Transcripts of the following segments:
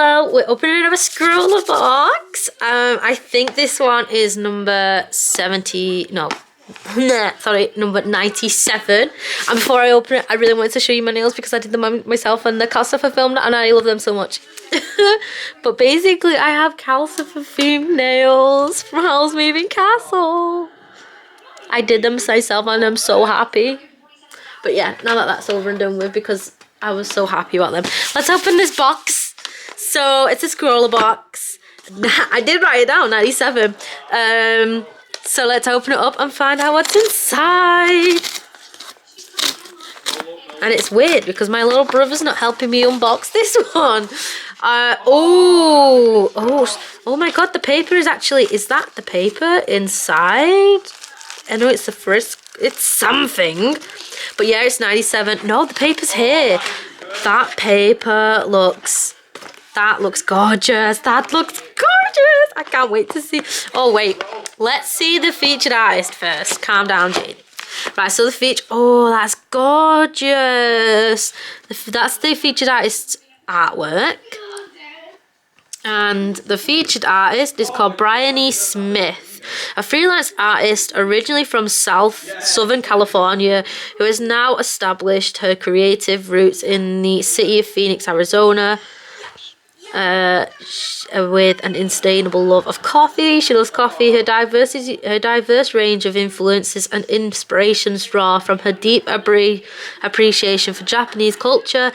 Hello, we're opening another Scrawlrbox. I think this one is number 70, no, sorry, number 97. And before I open it, I really wanted to show you my nails because I did them myself and the calcifer filmed and I love them so much. But basically, I have calcifer themed nails from Howl's Moving Castle. I did them myself and I'm so happy. But yeah, now that that's over and done with because I was so happy about them. Let's open this box. So it's a Scrawlrbox. I did write it down, 97. So let's open it up and find out what's inside. And it's weird because my little brother's not helping me unbox this one. Oh my god, the paper is actually, is that the paper inside? I know it's the Frisk, it's something. But yeah, it's 97. No, the paper's here. That paper looks... That looks gorgeous. That looks gorgeous. I can't wait to see. Oh, wait. Let's see the featured artist first. Calm down, Jane. Right, so the feature... Oh, that's gorgeous. That's the featured artist's artwork. And the featured artist is called Bryanna Smith, a freelance artist originally from Southern California who has now established her creative roots in the city of Phoenix, Arizona. With an insatiable love of coffee. She loves coffee. Her diverse range of influences and inspirations draw from her deep appreciation for Japanese culture,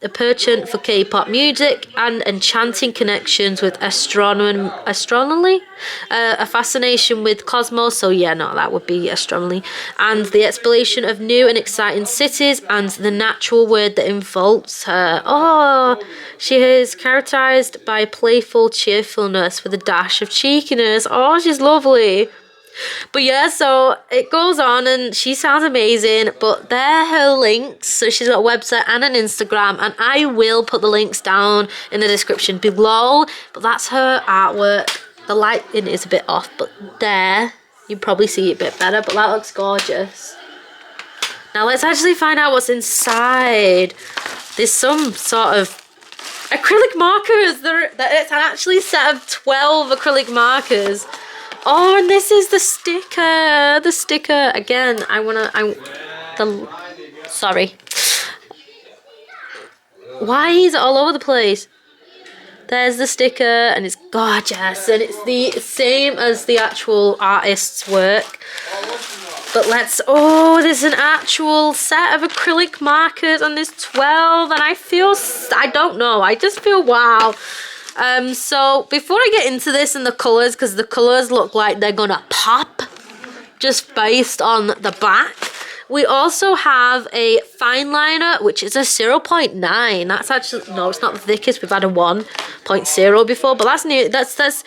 a penchant for K-pop music, and enchanting connections with astronomy, a fascination with cosmos. So yeah, no, that would be astronomy, and the exploration of new and exciting cities, and the natural world that enfolds her. Oh, she is characterized by playful cheerfulness with a dash of cheekiness. Oh, she's lovely. But yeah, so it goes on and she sounds amazing, but they're her links. So she's got a website and an Instagram, and I will put the links down in the description below. But that's her artwork. The lighting is a bit off, but there, you probably see it a bit better, but that looks gorgeous. Now let's actually find out what's inside. There's some sort of acrylic markers. It's actually a set of 12 acrylic markers. Oh, and this is the sticker. The sticker again. Sorry. Why is it all over the place? There's the sticker, and it's gorgeous, and it's the same as the actual artist's work. But let's. Oh, there's an actual set of acrylic markers, and there's 12, and I don't know. I just feel wow. So before I get into this and the colours, because the colours look like they're gonna pop just based on the back, we also have a Fineliner, which is a 0.9. That's actually, no, it's not the thickest. We've had a 1.0 before, but that's new. That's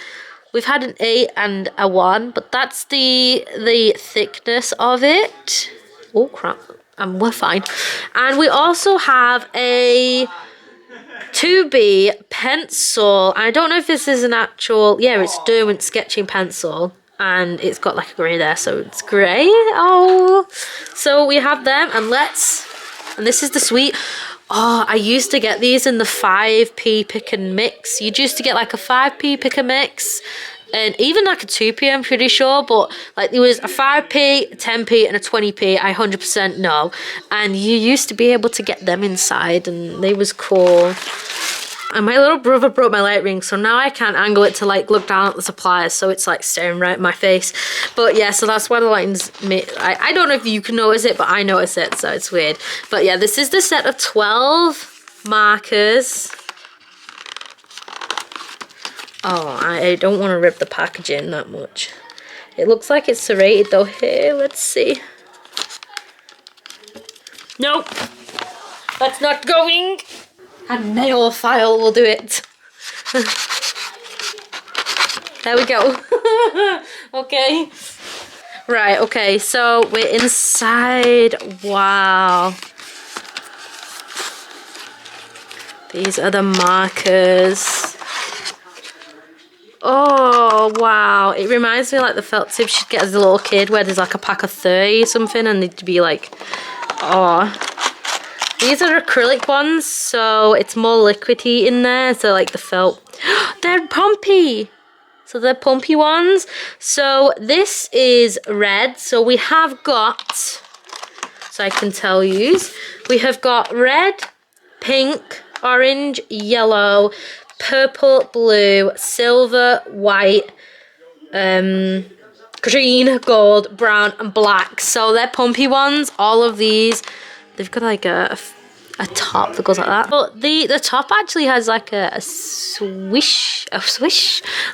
we've had an 8 and a 1, but that's the thickness of it. Oh crap, we're fine. And we also have a 2B pencil. I don't know if this is an actual, yeah, it's Derwent sketching pencil, and it's got like a grey there, so it's grey. Oh, so we have them, and this is the sweet. Oh, I used to get these in the 5p pick and mix. You used to get like a 5p pick and mix, and even like a 2p, I'm pretty sure, but like there was a 5p, 10p, and a 20p, I 100% know. And you used to be able to get them inside, and they was cool. And my little brother broke my light ring, so now I can't angle it to like look down at the suppliers, so it's like staring right in my face. But yeah, so that's why the lighting's I don't know if you can notice it, but I notice it, so it's weird. But yeah, this is the set of 12 markers. Oh, I don't want to rip the packaging that much. It looks like it's serrated though. Here, let's see. Nope. That's not going. A nail file will do it. There we go. Okay. Right, okay, so we're inside. Wow. These are the markers. Oh, wow. It reminds me of like the felt tips you'd get as a little kid where there's like a pack of 30 or something and they'd be like, oh. These are acrylic ones, so it's more liquidy in there. So like the felt. They're pumpy. So they're pumpy ones. So this is red. So we have got, so I can tell you, we have got red, pink, orange, yellow, purple, blue, silver, white, green, gold, brown, and black. So they're pumpy ones. All of these, they've got like a top that goes like that. But the top actually has like a swish,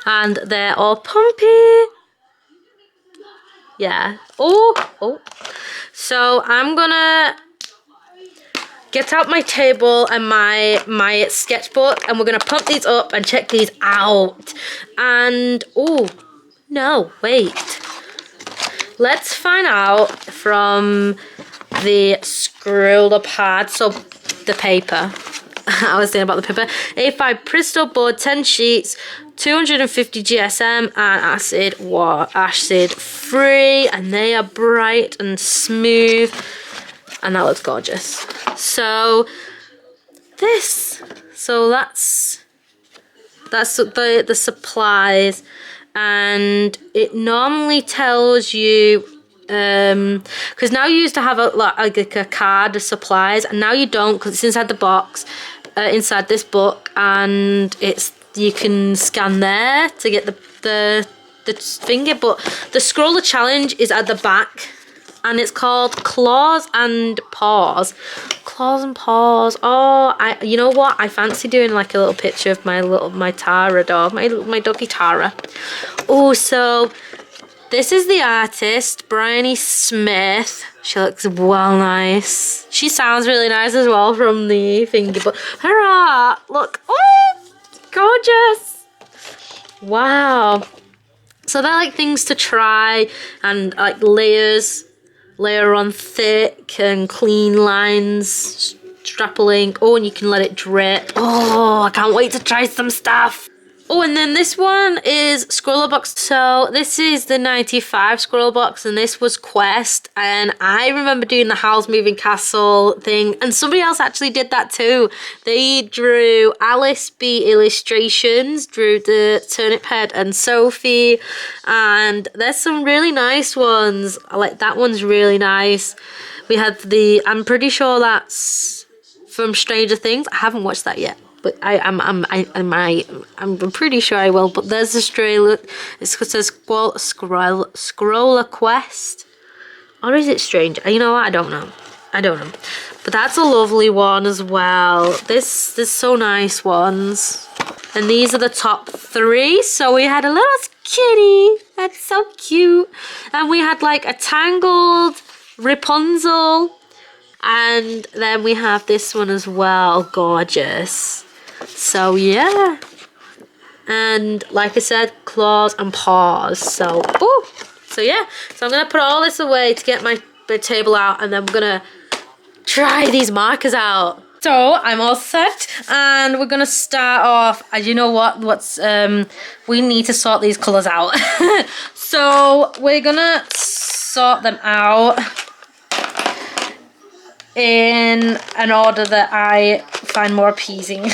and they're all pumpy. Yeah. Oh. So I'm gonna get out my table and my sketchbook, and we're gonna pump these up and check these out. And oh no, wait. Let's find out from the scroller pad. So the paper. I was thinking about the paper. A5 Bristol board, 10 sheets, 250 GSM, and acid free, and they are bright and smooth, and that looks gorgeous. So that's the supplies, and it normally tells you because now you used to have like a card of supplies, and now you don't, because it's inside the box, inside this book, and you can scan there to get the finger. But the scroller challenge is at the back, and it's called Claws and Paws. Claws and Paws. Oh, you know what? I fancy doing like a little picture of my Tara dog, my doggy Tara. Oh, so this is the artist, Bryanna Smith. She looks well nice. She sounds really nice as well from the finger, but her art, look, oh, gorgeous. Wow. So they're like things to try, and like layer on thick and clean lines, strappling. Oh, and you can let it drip. Oh, I can't wait to try some stuff. Oh, and then this one is Scrawlrbox. So this is the 95 Scrawlrbox, and this was Quest. And I remember doing the Howl's Moving Castle thing, and somebody else actually did that too. They drew Alice B Illustrations, drew the Turnip Head and Sophie, and there's some really nice ones. Like that one's really nice. We had I'm pretty sure that's from Stranger Things. I haven't watched that yet, but I'm pretty sure I will. But there's a trailer. It says Scroller Quest, or is it Strange? You know what? I don't know. But that's a lovely one as well. There's so nice ones, and these are the top 3. So we had a little kitty. That's so cute, and we had like a tangled Rapunzel. And then we have this one as well, gorgeous. So yeah, and like I said, Claws and Paws. So yeah. So I'm gonna put all this away to get my table out, and then we're gonna try these markers out. So I'm all set, and we're gonna start off. As you know we need to sort these colours out. So we're gonna sort them out in an order that I find more appeasing.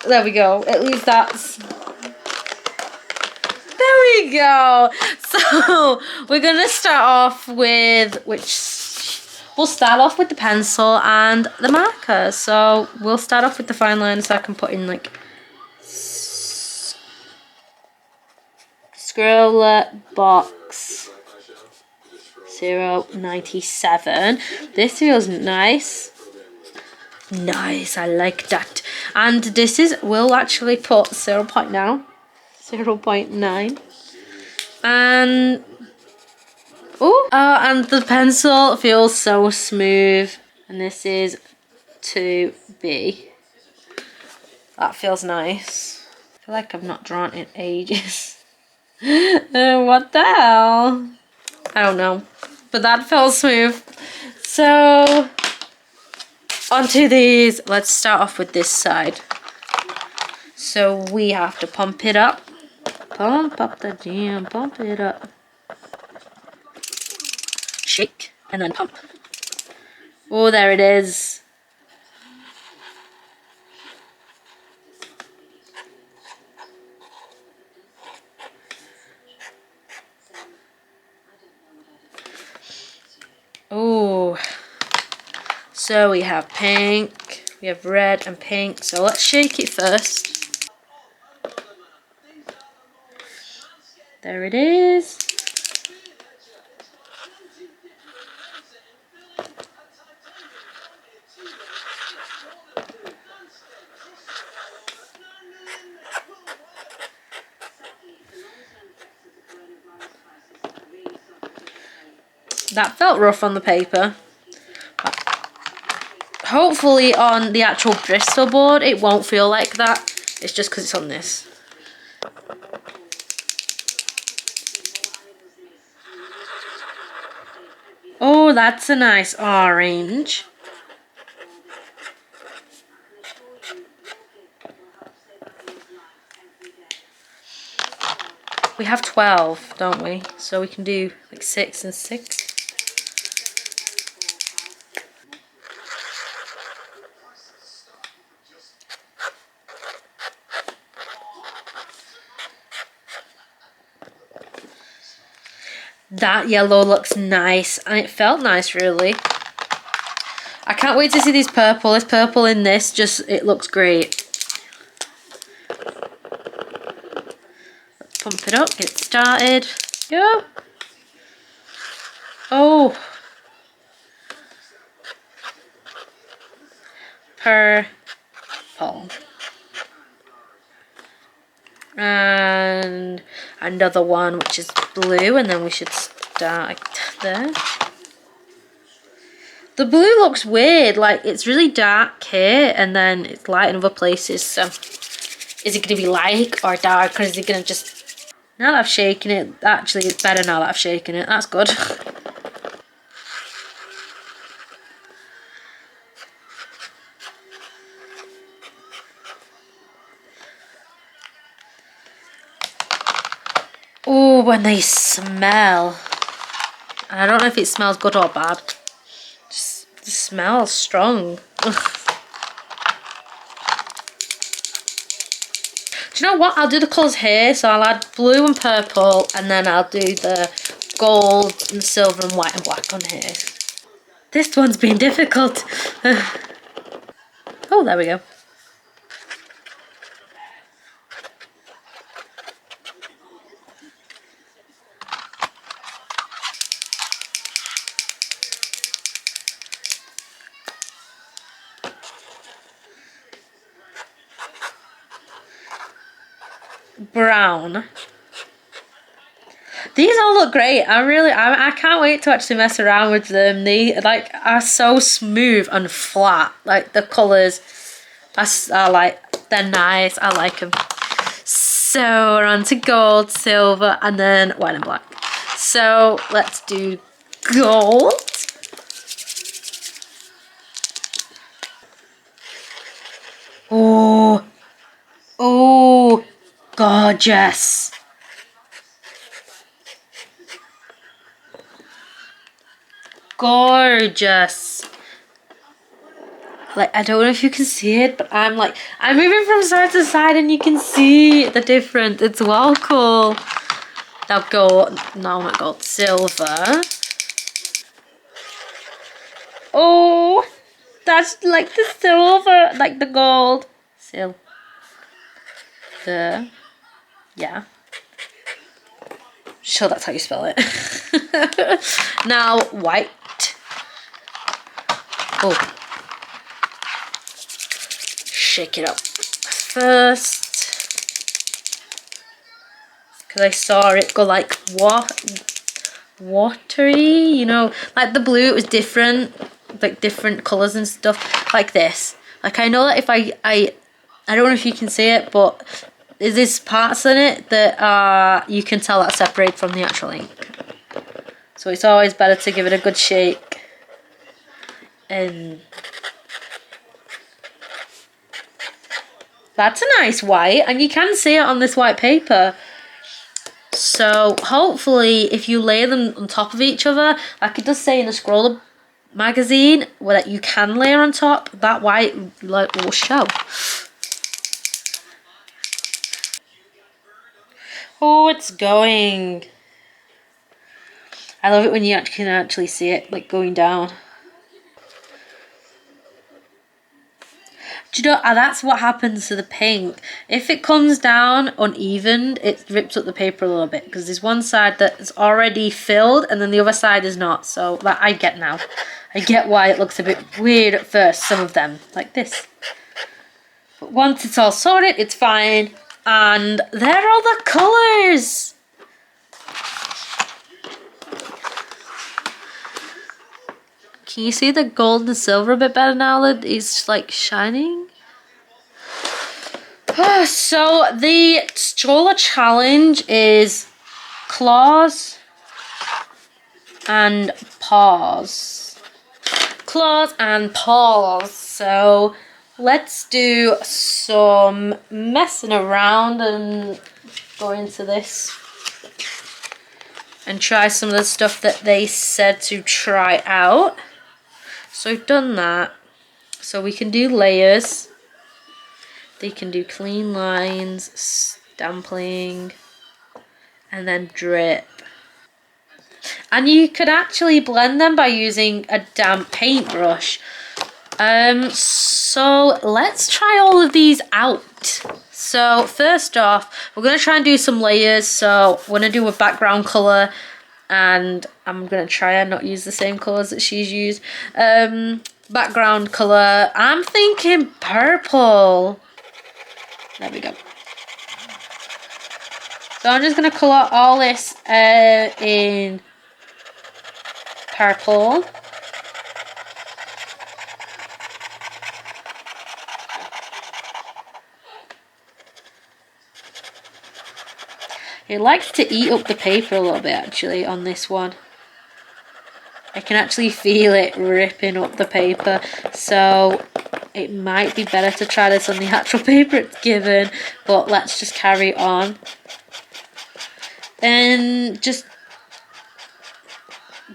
There we go. At least that's... There we go. So we're going to start off with we'll start off with the pencil and the marker. So we'll start off with the fine line, so I can put in like Scrawlrbox 097. This feels nice. Nice, I like that. And this we'll actually put 0.9. And and the pencil feels so smooth. And this is 2B. That feels nice. I feel like I've not drawn in ages. What the hell? I don't know. But that felt smooth. So onto these. Let's start off with this side. So we have to pump it up. Pump up the jam. Pump it up. Shake. And then pump. Oh, there it is. Oh, so we have pink, we have red and pink. So let's shake it first. There it is. That felt rough on the paper. Hopefully on the actual Bristol board it won't feel like that. It's just because it's on this. Oh, that's a nice orange. We have 12, don't we? So we can do like 6 and 6. That yellow looks nice, and it felt nice, really. I can't wait to see this purple. This purple in this, just, it looks great. Pump it up, get it started. Go. Oh. Purple. And another one, which is blue, and then we should start there. The blue looks weird, like it's really dark here and then it's light in other places, so is it going to be light or dark, or is it going to just... Now that I've shaken it, actually it's better now that I've shaken it, that's good. Oh, when they smell. I don't know if it smells good or bad. Just the smell's strong. Do you know what? I'll do the colours here. So I'll add blue and purple, and then I'll do the gold and silver and white and black on here. This one's been difficult. Oh, there we go. Brown. These all look great. I can't wait to actually mess around with them. They like are so smooth and flat. Like the colours are like, they're nice. I like them. So we're on to gold, silver, and then white and black. So let's do gold. Oh, oh, gorgeous. Gorgeous. Like, I don't know if you can see it, but I'm moving from side to side and you can see the difference. It's well cool. Now gold, no, not gold, silver. Oh, that's like the silver, like the gold. Silver. Yeah. Sure, that's how you spell it. Now, white. Oh. Shake it up first. Because I saw it go like watery, you know. Like the blue, it was different. Like different colours and stuff. Like this. Like I know that if I don't know if you can see it, but there's parts in it that you can tell that separate from the actual ink. So it's always better to give it a good shake. And that's a nice white, and you can see it on this white paper. So hopefully if you layer them on top of each other, like it does say in the Scrawler magazine, that you can layer on top, that white will show. Oh, it's going. I love it when you can actually see it like going down. Do you know, that's what happens to the pink. If it comes down uneven, it rips up the paper a little bit because there's one side that's already filled and then the other side is not. So that I get now. I get why it looks a bit weird at first, some of them, like this. But once it's all sorted, it's fine. And there are all the colours. Can you see the gold and silver a bit better now that it's like shining? So the stroller challenge is claws and paws. Claws and paws. So let's do some messing around and go into this and try some of the stuff that they said to try out. So I've done that. So we can do layers. They can do clean lines, stampling, and then drip. And you could actually blend them by using a damp paintbrush. So let's try all of these out. So first off, we're going to try and do some layers. So we're going to do a background colour. And I'm going to try and not use the same colours that she's used. Background colour, I'm thinking purple. There we go. So I'm just going to colour all this in purple. It likes to eat up the paper a little bit actually on this one. I can actually feel it ripping up the paper. So it might be better to try this on the actual paper it's given, but let's just carry on. And just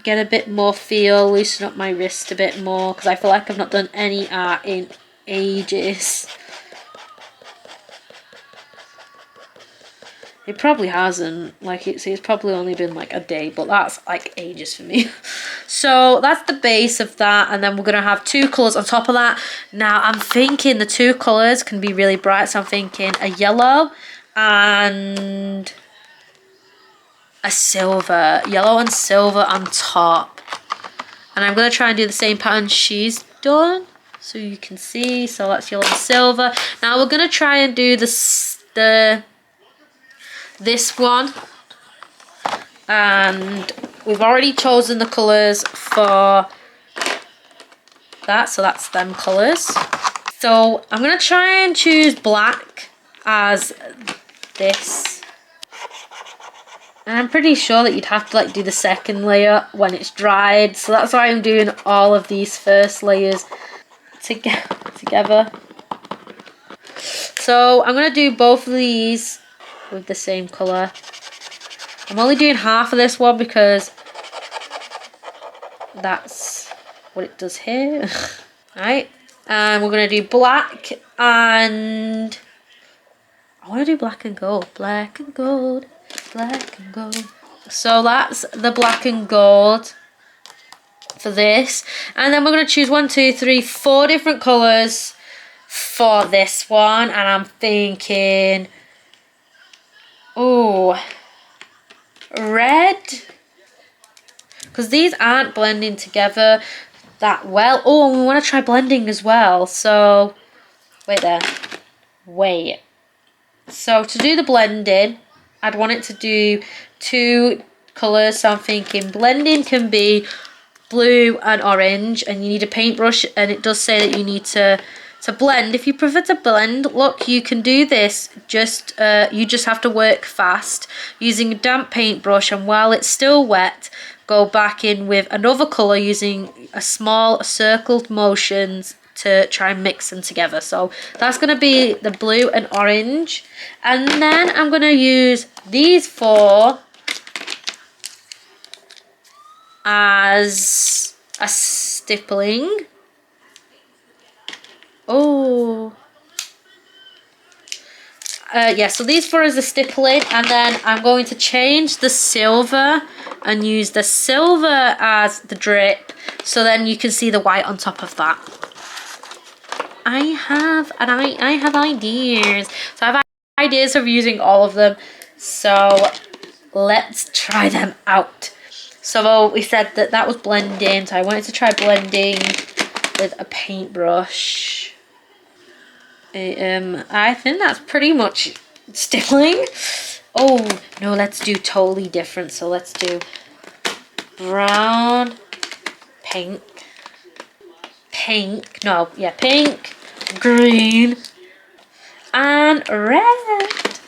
get a bit more feel, loosen up my wrist a bit more, because I feel like I've not done any art in ages. It probably hasn't, like it's probably only been like a day, but that's like ages for me. So that's the base of that, and then we're going to have two colours on top of that. Now I'm thinking the two colours can be really bright, so I'm thinking a yellow and a silver. Yellow and silver on top. And I'm going to try and do the same pattern she's done, so you can see. So that's yellow and silver. Now we're going to try and do this one, and we've already chosen the colours for that, so that's them colours. So I'm going to try and choose black as this, and I'm pretty sure that you'd have to like do the second layer when it's dried, so that's why I'm doing all of these first layers together. So I'm going to do both of these with the same colour. I'm only doing half of this one because that's what it does here. Right, and we're going to do black, and I want to do black and gold. Black and gold, black and gold. So that's the black and gold for this, and then we're going to choose 1, 2, 3, 4 different colours for this one, and I'm thinking, oh, red, because these aren't blending together that well. Oh, and we want to try blending as well, so wait. So to do the blending, I'd want it to do 2 colours, so I'm thinking blending can be blue and orange, and you need a paintbrush, and it does say that you need to blend. If you prefer to blend, look, you can do this, you just have to work fast using a damp paintbrush, and while it's still wet, go back in with another colour using a small circled motions to try and mix them together. So that's going to be the blue and orange. And then I'm going to use these 4 as a stippling. Oh. Yeah, so these 4 is the stippling, and then I'm going to change the silver and use the silver as the drip, so then you can see the white on top of that. I have ideas. So I have ideas of using all of them. So let's try them out. So we said that that was blending, so I wanted to try blending with a paintbrush. I think that's pretty much stippling. Oh no, let's do totally different. So let's do brown, pink, pink, green, and red.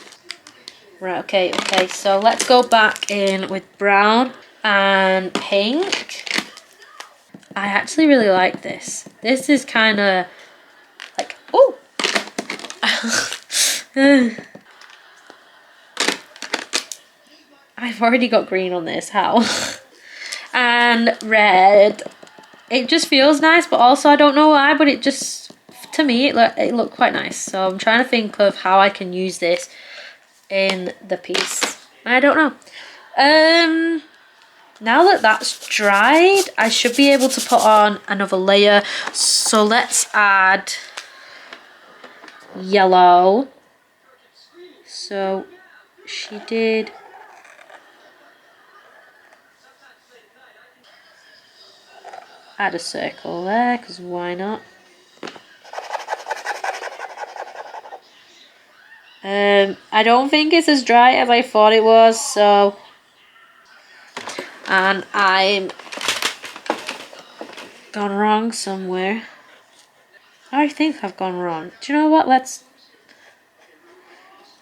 Right, okay, so let's go back in with brown and pink. I actually really like this. This is kind of like, oh. I've already got green on this, how? And red. It just feels nice, but also I don't know why, but it just, to me, it looked quite nice. So I'm trying to think of how I can use this in the piece. I don't know. Now that that's dried, I should be able to put on another layer. So let's add yellow. So she did add a circle there, because why not? I don't think it's as dry as I thought it was, so, and I'm gone wrong somewhere. I think I've gone wrong. Do you know what?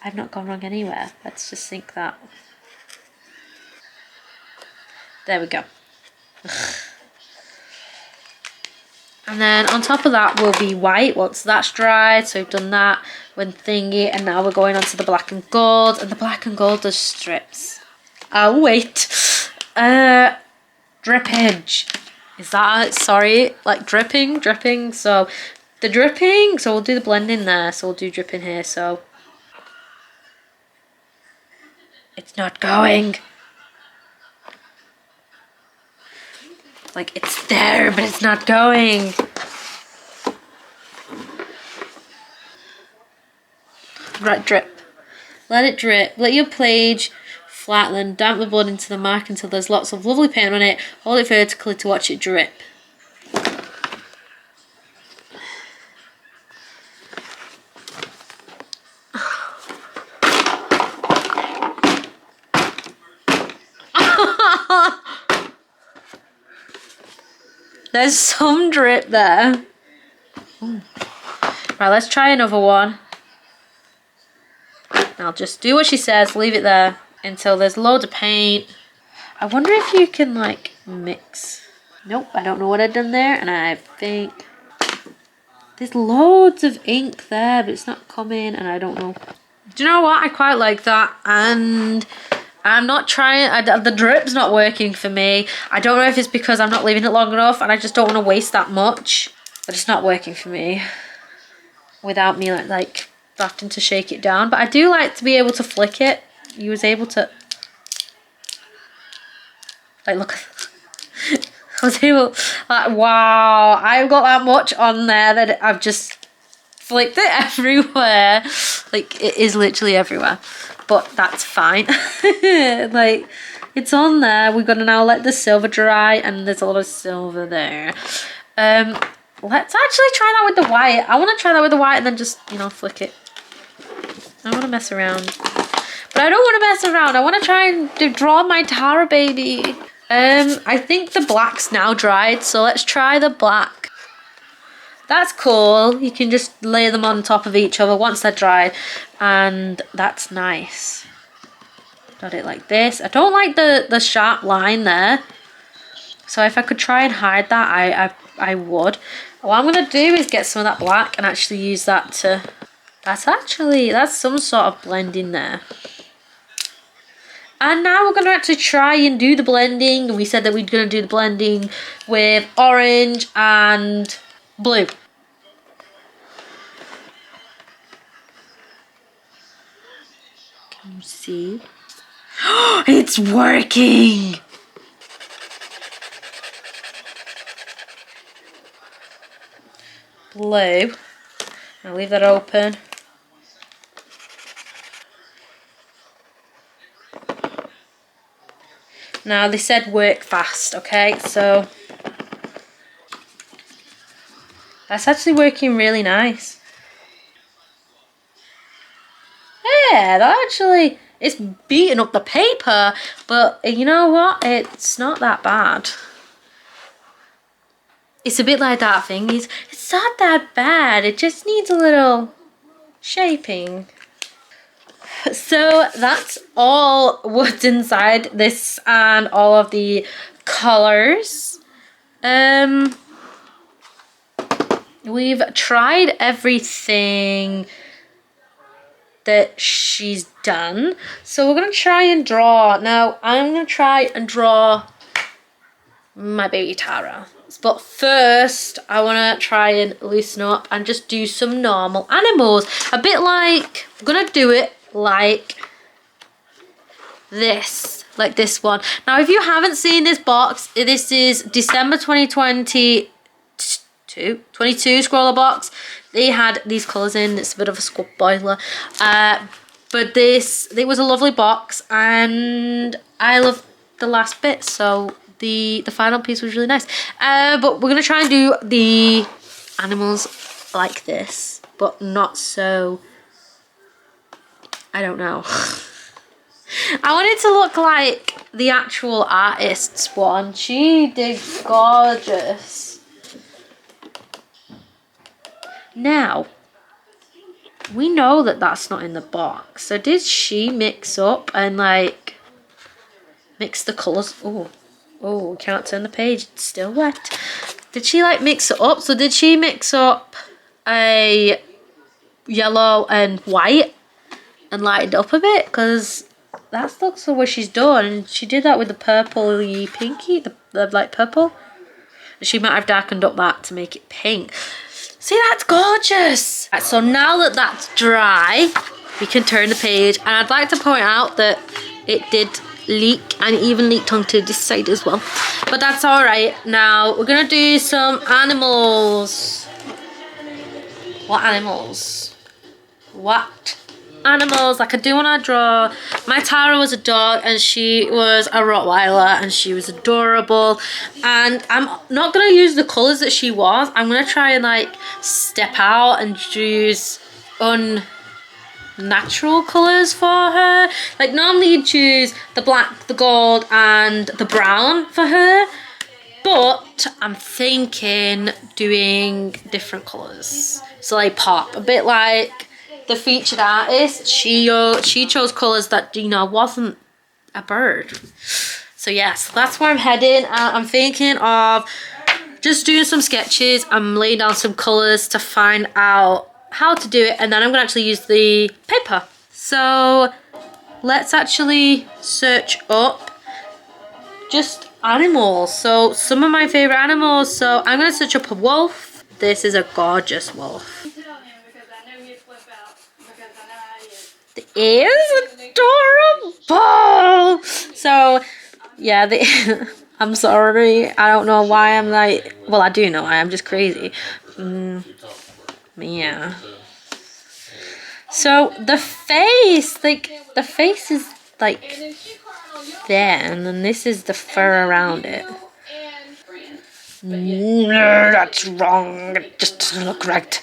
I've not gone wrong anywhere. Let's just think that. There we go. And then on top of that will be white once that's dried. So we've done that when thingy, and now we're going on to the black and gold, and the black and gold does strips. Oh wait, drippage. Is that, sorry, like dripping? So the dripping, so we'll do the blending there. So we'll do dripping here, so. It's not going. Like, it's there, but it's not going. Right, drip. Let it drip. Let your page flatten. Damp the blood into the mark until there's lots of lovely paint on it. Hold it vertically to watch it drip. There's some drip there. Ooh. Right, let's try another one. I'll just do what she says, leave it there until there's loads of paint. I wonder if you can like mix. Nope, I don't know what I've done there, and I think there's loads of ink there, but it's not coming, and I don't know. Do you know what? I quite like that, and I'm not trying, the drip's not working for me. I don't know if it's because I'm not leaving it long enough, and I just don't want to waste that much, but it's not working for me without me like having to shake it down. But I do like to be able to flick it. You was able to, like, look. I was able, like, wow, I've got that much on there that I've just flicked it everywhere. Like, it is literally everywhere, but that's fine. Like, it's on there. We're gonna now let the silver dry, and there's a lot of silver there. Let's actually try that with the white. I want to try that with the white and then just, you know, flick it. I want to mess around, but I don't want to mess around. I want to try and draw my Tara baby. I think the black's now dried, so let's try the black. That's cool. You can just lay them on top of each other once they're dried, and that's nice. Dot it like this. I don't like the sharp line there, so if I could try and hide that, I would. What I'm gonna do is get some of that black and actually use that to, that's some sort of blending there. And now we're gonna actually try and do the blending. We said that we're gonna do the blending with orange and blue. Can you see? It's working! Blue. I'll leave that open. Now they said work fast, okay? So that's actually working really nice. Yeah, that actually, it's beating up the paper, but you know what? It's not that bad. It's a bit like that thing. It's not that bad. It just needs a little shaping. So that's all what's inside this and all of the colours. We've tried everything that she's done. So we're going to try and draw. Now, I'm going to try and draw my baby Tara. But first, I want to try and loosen up and just do some normal animals. A bit like, I'm going to do it like this. Like this one. Now, if you haven't seen this box, this is December 2022 Scrawlrbox. They had these colours in. It's a bit of a scrub boiler. But it was a lovely box. And I love the last bit. So the final piece was really nice. But we're going to try and do the animals like this. But not so... I don't know. I want it to look like the actual artist's one. She did gorgeous. Now, we know that that's not in the box. So did she mix up and like mix the colours? Oh, can't turn the page. It's still wet. Did she like mix it up? So did she mix up a yellow and white and lightened up a bit? Because that looks the way she's done. And she did that with the purpley pinky, the light purple. She might have darkened up that to make it pink. See, that's gorgeous. Right, so now that that's dry, we can turn the page. And I'd like to point out that it did leak and even leaked onto this side as well. But that's all right. Now we're gonna do some animals. What animals? What animals? Like I do want to draw. My Tara was a dog and she was a Rottweiler and she was adorable. And I'm not going to use the colours that she was. I'm going to try and like step out and choose unnatural colours for her. Like normally you choose the black, the gold and the brown for her. But I'm thinking doing different colours. So like pop, a bit like the featured artist. She chose colours that, you know, wasn't a bird. So yes, that's where I'm heading. I'm thinking of just doing some sketches. I'm laying down some colours to find out how to do it. And then I'm going to actually use the paper. So let's actually search up just animals. So some of my favourite animals. So I'm going to search up a wolf. This is a gorgeous wolf. It is adorable. So yeah, I'm sorry. I don't know why I'm like, well, I do know why. I'm just crazy. Yeah. So the face, like the face is like there, and then this is the fur around it. No, that's wrong. It just doesn't look right.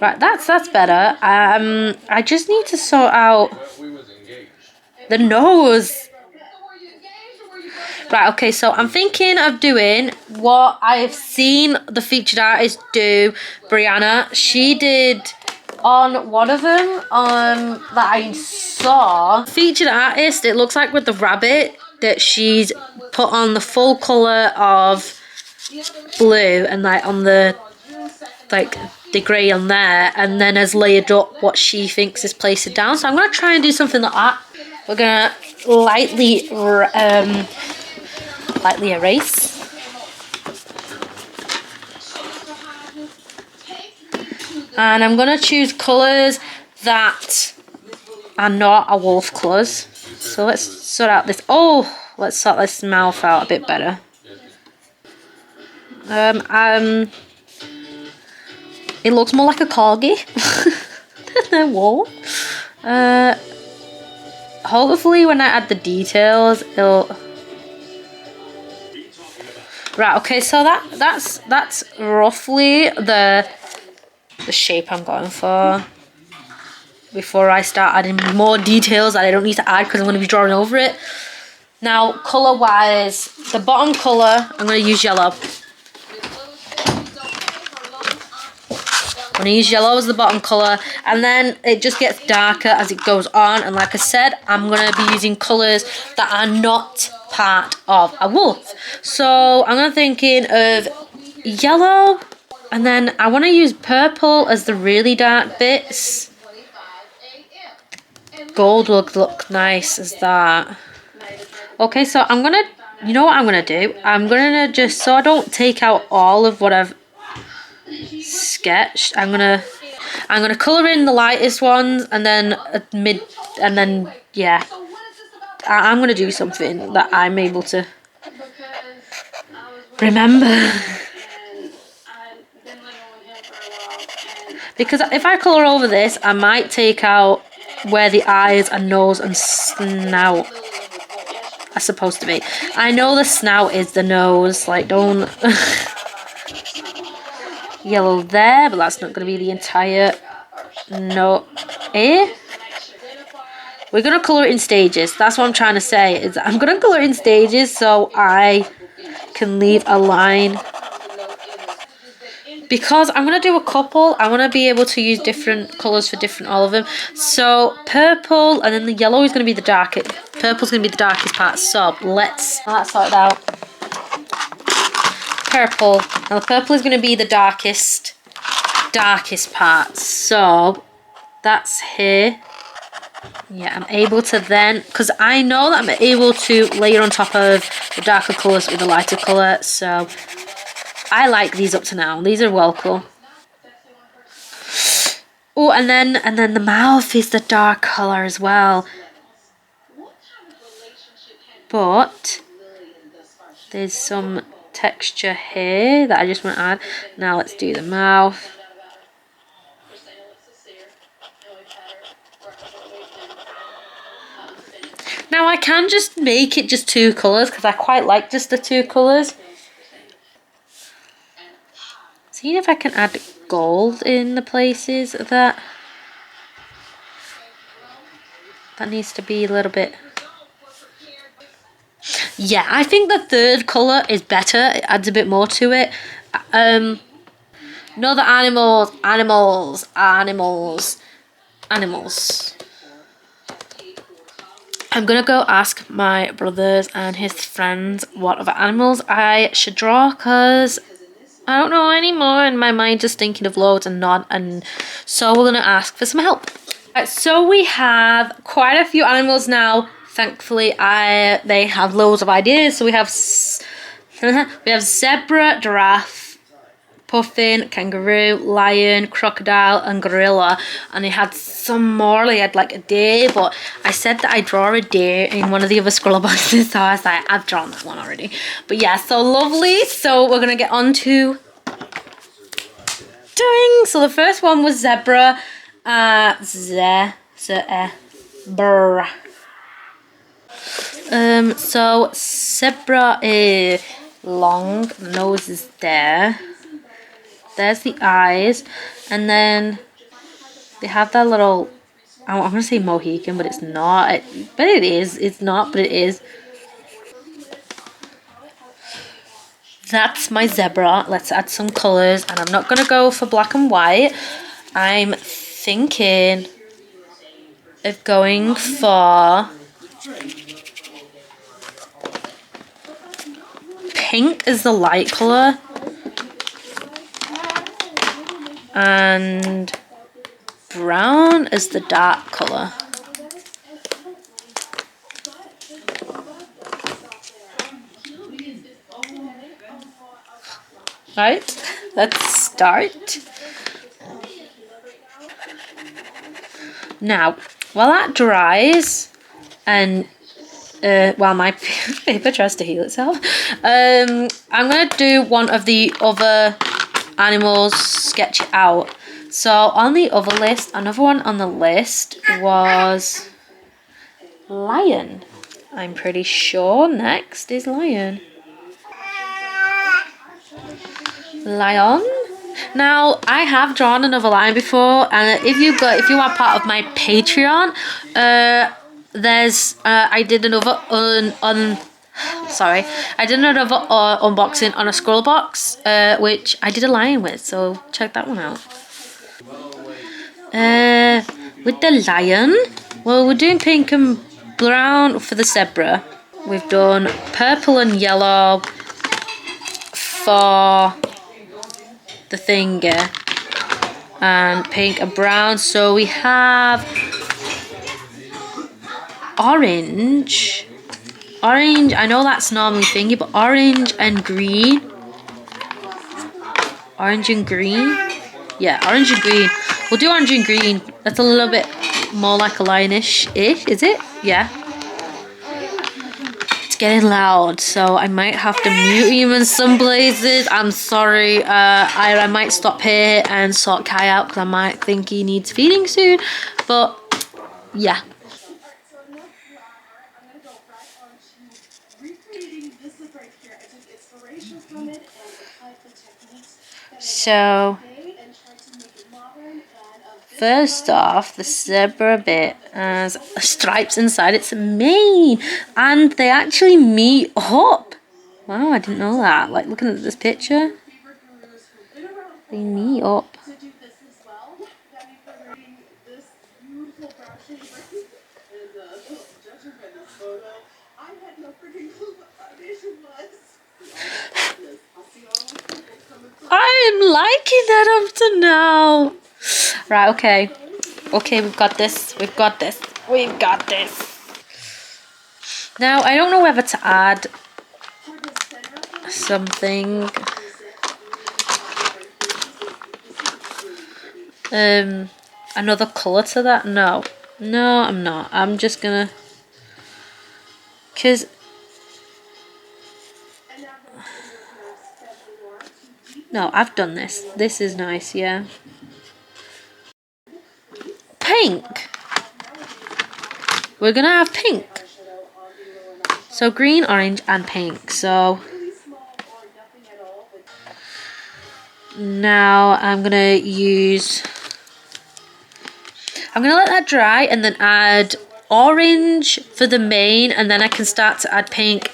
Right, that's better. I just need to sort out the nose. Right, okay, so I'm thinking of doing what I've seen the featured artist do, Bryanna. She did on one of them that I saw. Featured artist, it looks like with the rabbit, that she's put on the full colour of blue and like on the grey on there, and then has layered up what she thinks is placed it down. So I'm going to try and do something like that. We're going to lightly erase. And I'm going to choose colours that are not a wolf colours. So let's sort out this. Oh, let's sort this mouth out a bit better. It looks more like a corgi than a wolf. Hopefully when I add the details, it'll... Right, okay, so that's roughly the shape I'm going for. Before I start adding more details that I don't need to add because I'm going to be drawing over it. Now, colour wise, the bottom colour, I'm going to use yellow. I'm going to use yellow as the bottom colour, and then it just gets darker as it goes on. And like I said, I'm going to be using colours that are not part of a wolf. So I'm thinking of yellow, and then I want to use purple as the really dark bits. Gold will look nice as that. Okay, so I'm going to, you know what I'm going to do? I'm going to just, so I don't take out all of what I've sketched, I'm gonna colour in the lightest ones, and then yeah, I'm gonna do something that I'm able to remember. Because if I colour over this, I might take out where the eyes and nose and snout are supposed to be. I know the snout is the nose, like don't yellow there, but that's not going to be the entire no. We're going to colour it in stages. That's what I'm trying to say. Is I'm going to colour it in stages so I can leave a line. Because I'm going to do a couple, I want to be able to use different colours for different all of them. So purple, and then the yellow is going to be the darkest. Purple's going to be the darkest part. So let's sort it out. Purple. Now the purple is going to be the darkest part. So that's here. Yeah, I'm able to then, because I know that I'm able to layer on top of the darker colours with the lighter colour. So I like these up to now. These are well cool. Oh, and then the mouth is the dark colour as well. But there's some texture here that I just want to add. Now let's do the mouth. Now I can just make it just two colours because I quite like just the two colours. See if I can add gold in the places that needs to be a little bit. Yeah, I think the third colour is better. It adds a bit more to it. No, the animals. I'm gonna go ask my brothers and his friends what other animals I should draw, because I don't know anymore and my mind is thinking of loads and not, and so we're gonna ask for some help. Right, so we have quite a few animals now. Thankfully, they have loads of ideas. So we have zebra, giraffe, puffin, kangaroo, lion, crocodile, and gorilla. And they had some more. They had like a deer, but I said that I draw a deer in one of the other Scrawlrboxes, so I was like, I've drawn that one already. But yeah, so lovely. So we're gonna get on to doing. So the first one was zebra. Zebra. So zebra is long, the nose is there. There's the eyes, and then they have that little, I'm gonna say Mohican, but it's not. But it is. It's not, but it is. That's my zebra. Let's add some colours, and I'm not gonna go for black and white. I'm thinking of going for pink is the light colour. And brown is the dark colour. Right, let's start. Now, while that dries, and while my paper tries to heal itself, I'm going to do one of the other animals, sketch it out. So on the other list, another one on the list was lion. I'm pretty sure next is lion. Lion. Now I have drawn another lion before, and if you are part of my Patreon, there's I did another unboxing on a Scrawlrbox, which I did a lion with, so check that one out. With the lion, well, we're doing pink and brown for the zebra. We've done purple and yellow for the thinger, and pink and brown. So we have orange. I know that's normally thingy, but orange and green. Orange and green. Yeah, orange and green. We'll do orange and green. That's a little bit more like a lionish-ish, is it? Yeah. It's getting loud, so I might have to mute him in some places. I'm sorry. I might stop here and sort Kai out because I might think he needs feeding soon. But, yeah. So, first off, the zebra bit has stripes inside its mane, and they actually meet up. Wow, I didn't know that. Like, looking at this picture, they meet up. I'm liking that up to now. Right, okay. Okay, we've got this. We've got this. We've got this. Now, I don't know whether to add something. Another colour to that? No. No, I'm not. I'm just gonna... Because... No, I've done this. This is nice, yeah. Pink. We're gonna have pink. So green, orange, and pink. So now I'm gonna let that dry and then add orange for the mane, and then I can start to add pink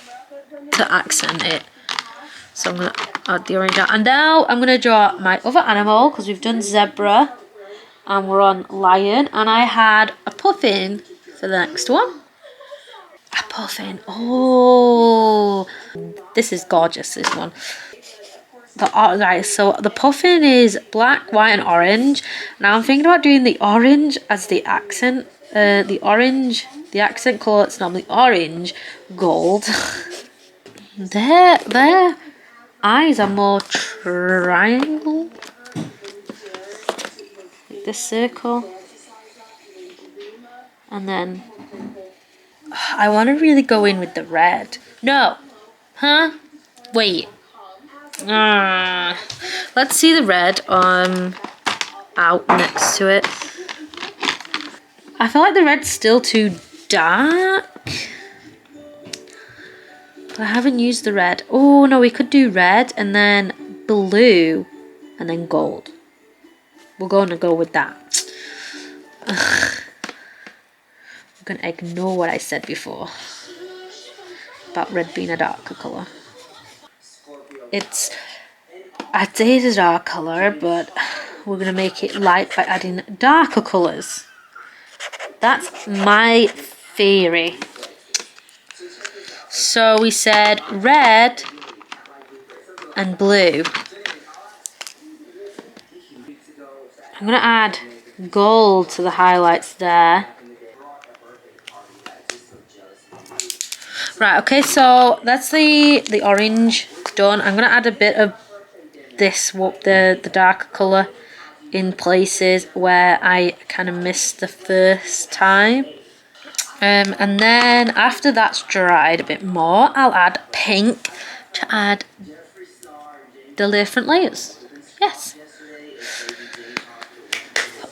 to accent it. So I'm gonna add the orange out, and now I'm gonna draw my other animal because we've done zebra and we're on lion, and I had a puffin for the next one. A puffin. Oh, this is gorgeous, this one. Right, so the puffin is black, white, and orange. Now I'm thinking about doing the orange as the accent. The accent colour, it's normally orange, gold. Their eyes are more triangle. Like this circle. And then I want to really go in with the red. No. Huh? Wait. Let's see the red out next to it. I feel like the red's still too dark. But I haven't used the red. Oh no, we could do red and then blue and then gold. We're going to go with that. I'm going to ignore what I said before about red being a darker colour. I'd say it's a dark colour, but we're going to make it light by adding darker colours. That's my theory. So we said red and blue. I'm going to add gold to the highlights there. Right, okay, so that's the orange done. I'm going to add a bit of this, the darker colour in places where I kind of missed the first time. And then after that's dried a bit more, I'll add pink to add the different layers. Yes.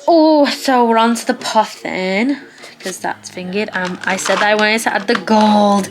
Oh, so we're on to the puffin, because that's fingered. I said I wanted to add the gold.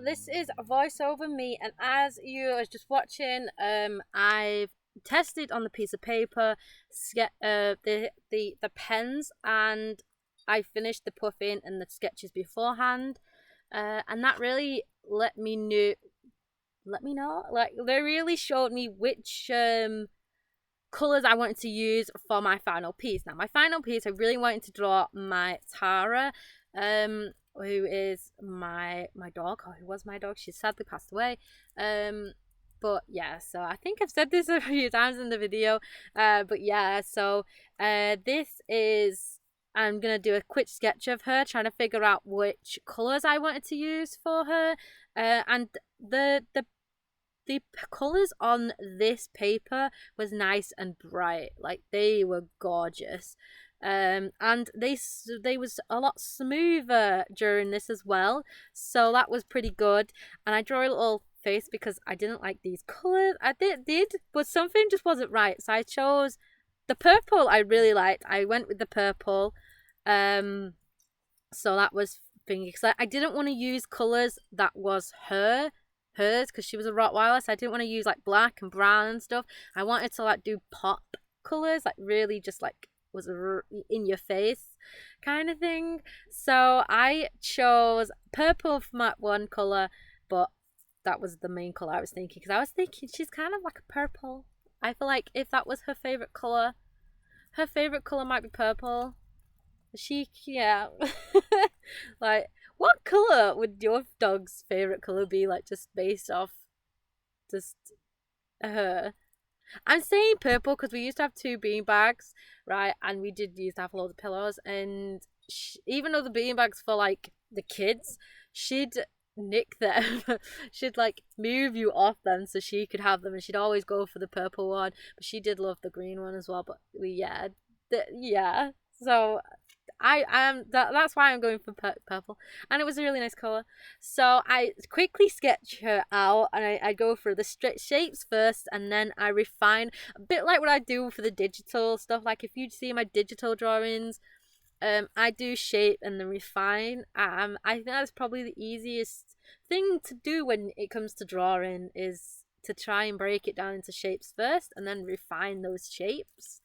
This is voiceover me, and as you are just watching, I've tested on the piece of paper the pens, and I finished the puffing and the sketches beforehand, and that really let me know, like they really showed me which colours I wanted to use for my final piece. Now my final piece, I really wanted to draw my Tara, who is my dog, or who was my dog. She's sadly passed away. But yeah, so I think I've said this a few times in the video. But yeah, so this is, I'm gonna do a quick sketch of her, trying to figure out which colours I wanted to use for her. And the colours on this paper was nice and bright, like they were gorgeous. and they was a lot smoother during this as well, so that was pretty good. And I drew a little face because I didn't like these colors. I did, but something just wasn't right, so I chose the purple. I really liked. I went with the purple, so that was thingy, because I didn't want to use colors that was hers, because she was a Rottweiler, so I didn't want to use like black and brown and stuff. I wanted to like do pop colors, like really just like was in your face kind of thing. So I chose purple for my one color, but that was the main color I was thinking, because I was thinking she's kind of like a purple. I feel like if that was her favorite color might be purple. Yeah. Like, what color would your dog's favorite color be? Like, just based off just her. I'm saying purple because we used to have 2 bean bags, right? And we did used to have loads of pillows. And even though the bean bags for like the kids, she'd nick them. She'd like move you off them so she could have them, and she'd always go for the purple one. But she did love the green one as well. But yeah. So I am that's why I'm going for purple, and it was a really nice color. So I quickly sketch her out, and I go for the shapes first, and then I refine a bit like what I do for the digital stuff. Like if you see my digital drawings, I do shape and then refine. I think that's probably the easiest thing to do when it comes to drawing, is to try and break it down into shapes first and then refine those shapes.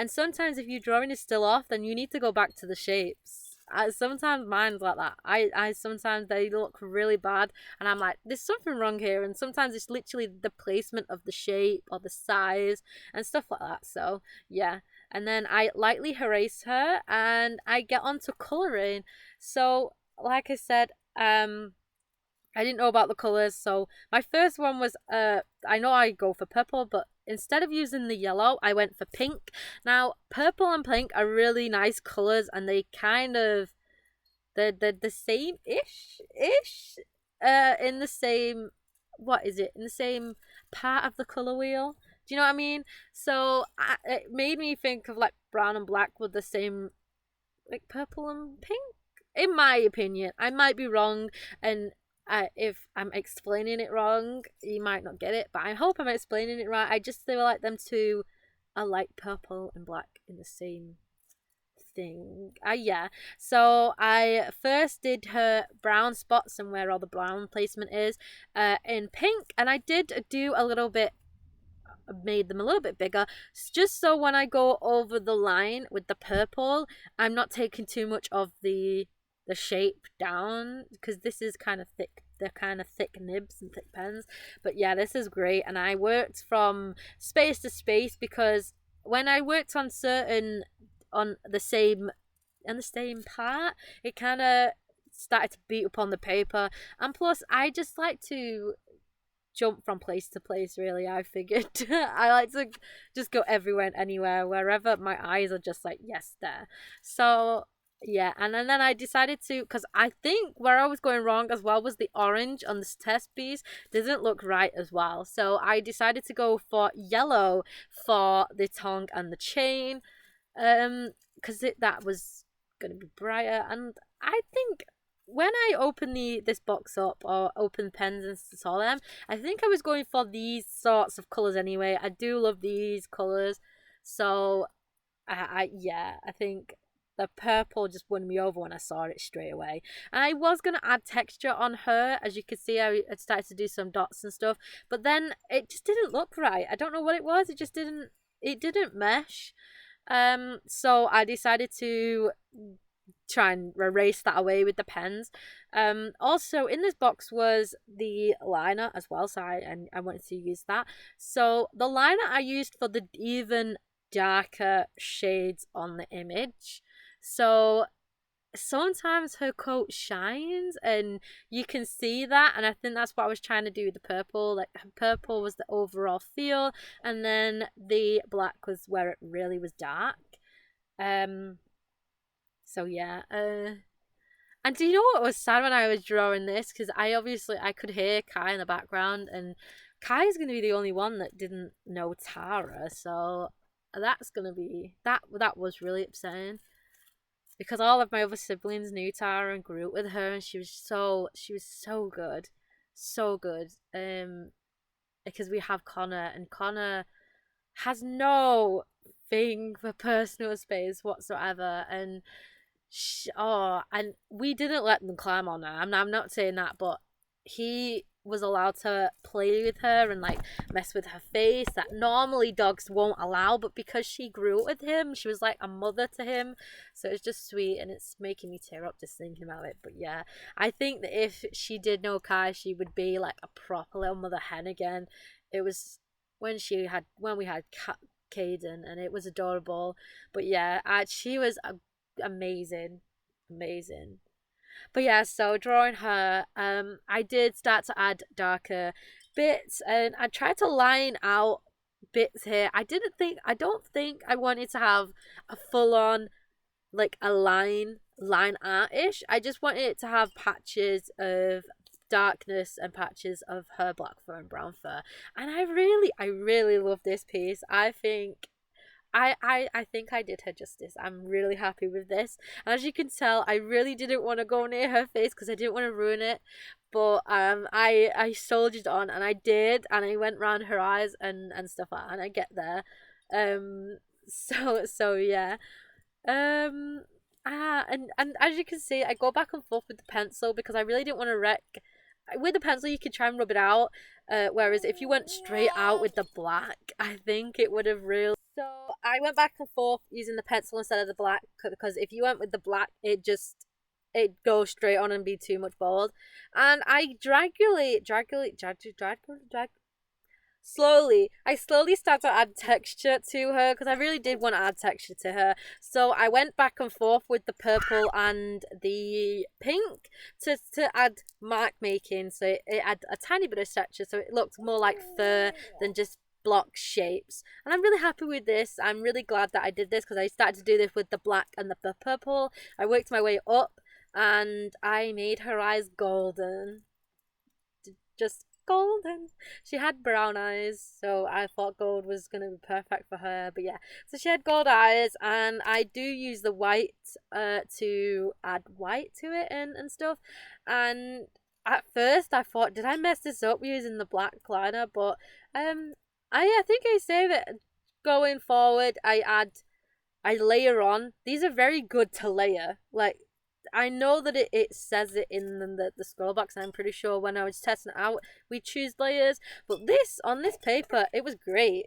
And sometimes if your drawing is still off, then you need to go back to the shapes. Sometimes mine's like that. I sometimes they look really bad, and I'm like, there's something wrong here. And sometimes it's literally the placement of the shape or the size and stuff like that. So yeah. And then I lightly erase her, and I get onto coloring. So like I said, I didn't know about the colors, so my first one was I know I go for purple, but instead of using the yellow, I went for pink. Now, purple and pink are really nice colors, and they kind of they're the same ish in the same, what is it, in the same part of the color wheel. Do you know what I mean? So it made me think of like brown and black with the same, like purple and pink. In my opinion, I might be wrong, and if I'm explaining it wrong, you might not get it, but I hope I'm explaining it right. I just feel like them two are like purple and black in the same thing. Yeah. So I first did her brown spots and where all the brown placement is in pink, and I did do a little bit, made them a little bit bigger, just so when I go over the line with the purple, I'm not taking too much of the shape down, because this is kind of thick. They're kind of thick nibs and thick pens. But yeah, this is great, and I worked from space to space, because when I worked on the same part, it kind of started to beat up on the paper. And plus, I just like to jump from place to place, really. I figured I like to just go everywhere and anywhere, wherever my eyes are just like, yes, there. So yeah, and then I decided to, because I think where I was going wrong as well was the orange on this test piece didn't look right as well. So I decided to go for yellow for the tongue and the chain, because that was going to be brighter. And I think when I open this box up, or open pens and saw them, I think I was going for these sorts of colours anyway. I do love these colours. So I think the purple just won me over when I saw it straight away. And I was going to add texture on her. As you can see, I started to do some dots and stuff, but then it just didn't look right. I don't know what it was. It didn't mesh. So I decided to try and erase that away with the pens. Also in this box was the liner as well, so I wanted to use that. So the liner I used for the even darker shades on the image. So sometimes her coat shines, and you can see that, and I think that's what I was trying to do with the purple. Like, purple was the overall feel, and then the black was where it really was dark. So yeah, and do you know what was sad when I was drawing this? Because I could hear Kai in the background, and Kai is going to be the only one that didn't know Tara. So that's gonna be that was really upsetting because all of my other siblings knew Tara and grew up with her, and she was so good, so good. Because we have Connor, and Connor has no thing for personal space whatsoever, and and we didn't let them climb on her. I'm not saying that, but he was allowed to play with her and like mess with her face that normally dogs won't allow, but because she grew up with him, she was like a mother to him, so it's just sweet, and it's making me tear up just thinking about it. But yeah, I think that if she did know Kai, she would be like a proper little mother hen again. It was when we had Caden, and it was adorable. But yeah, she was amazing, amazing. But yeah, so drawing her, I did start to add darker bits, and I tried to line out bits here. I don't think I wanted to have a full on like a line art-ish. I just wanted it to have patches of darkness and patches of her black fur and brown fur, and I really love this piece. I think I did her justice. I'm really happy with this. And as you can tell, I really didn't want to go near her face because I didn't want to ruin it. But I soldiered on, and I did, and I went round her eyes and stuff like that, and I get there. So yeah. Um and as you can see, I go back and forth with the pencil because I really didn't want to wreck. With the pencil you can try and rub it out, whereas if you went straight out with the black, I think it would have really. So I went back and forth using the pencil instead of the black, because if you went with the black, it goes straight on and be too much bold. And I slowly started to add texture to her because I really did want to add texture to her. So I went back and forth with the purple and the pink to add mark making, so it had a tiny bit of texture, so it looked more like fur than just block shapes. And I'm really happy with this. I'm really glad that I did this because I started to do this with the black and the purple. I worked my way up, and I made her eyes golden. Just golden. She had brown eyes, so I thought gold was going to be perfect for her. But yeah, so she had gold eyes, and I do use the white to add white to it and stuff. And at first I thought, did I mess this up using the black liner? But I think I say that going forward I layer on. These are very good to layer. Like, I know that it says it in the Scrawlrbox, and I'm pretty sure when I was testing it out, we choose layers. But this, on this paper, it was great.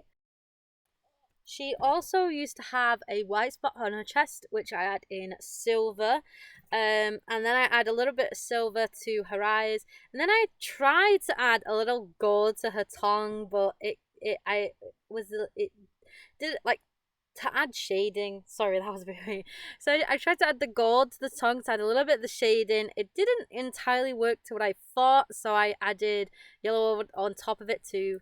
She also used to have a white spot on her chest, which I had in silver. And then I add a little bit of silver to her eyes. And then I tried to add a little gold to her tongue, but it did like to add shading. Sorry, that was a bit weird. So I tried to add the gold to the tongue to add a little bit of the shading. It didn't entirely work to what I thought, so I added yellow on top of it to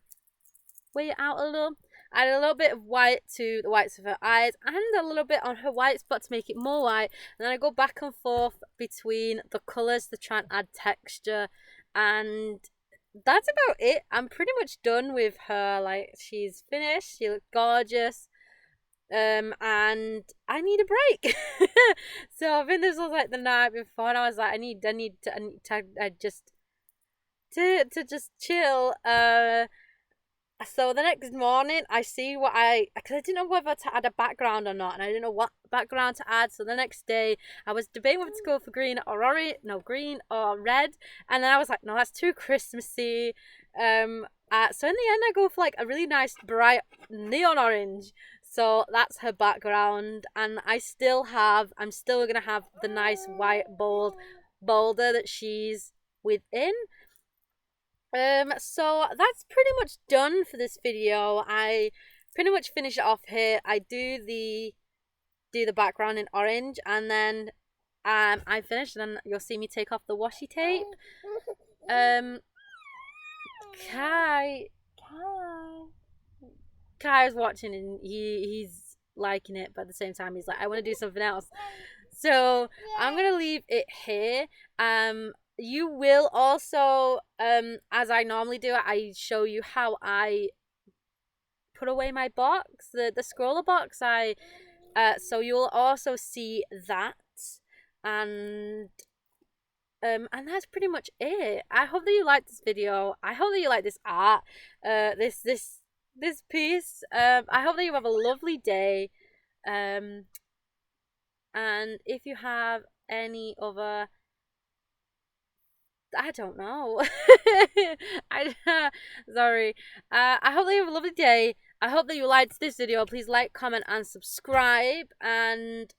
weigh it out a little. I added a little bit of white to the whites of her eyes and a little bit on her white spot to make it more white. And then I go back and forth between the colours to try and add texture. And that's about it. I'm pretty much done with her. Like, she's finished. She looks gorgeous. And I need a break. So I think this was like the night before, and I was like, I need to just just chill. So the next morning, I see because I didn't know whether to add a background or not, and I didn't know what background to add. So the next day, I was debating whether to go for green or red, and then I was like, no, that's too Christmassy. So in the end, I go for like a really nice bright neon orange. So that's her background, and I'm still gonna have the nice white boulder that she's within. So that's pretty much done for this video. I pretty much finish it off here. I do the background in orange, and then I finish, and then you'll see me take off the washi tape. Kai's watching, and he's liking it, but at the same time he's like, I want to do something else. So I'm gonna leave it here. You will also, as I normally do, I show you how I put away my box, the Scrawlrbox. So you'll also see that, and that's pretty much it. I hope that you liked this video. I hope that you like this art, this piece. I hope that you have a lovely day. And if you have any other, I don't know. Sorry. I hope that you have a lovely day. I hope that you liked this video. Please like, comment, and subscribe. And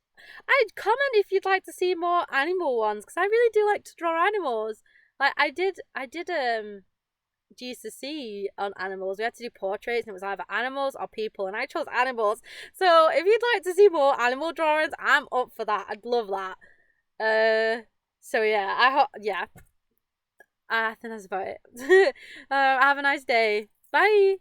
I'd comment if you'd like to see more animal ones, because I really do like to draw animals. Like I did GCSE on animals. We had to do portraits, and it was either animals or people, and I chose animals. So if you'd like to see more animal drawings, I'm up for that. I'd love that. So yeah, I think that's about it. Have a nice day. Bye.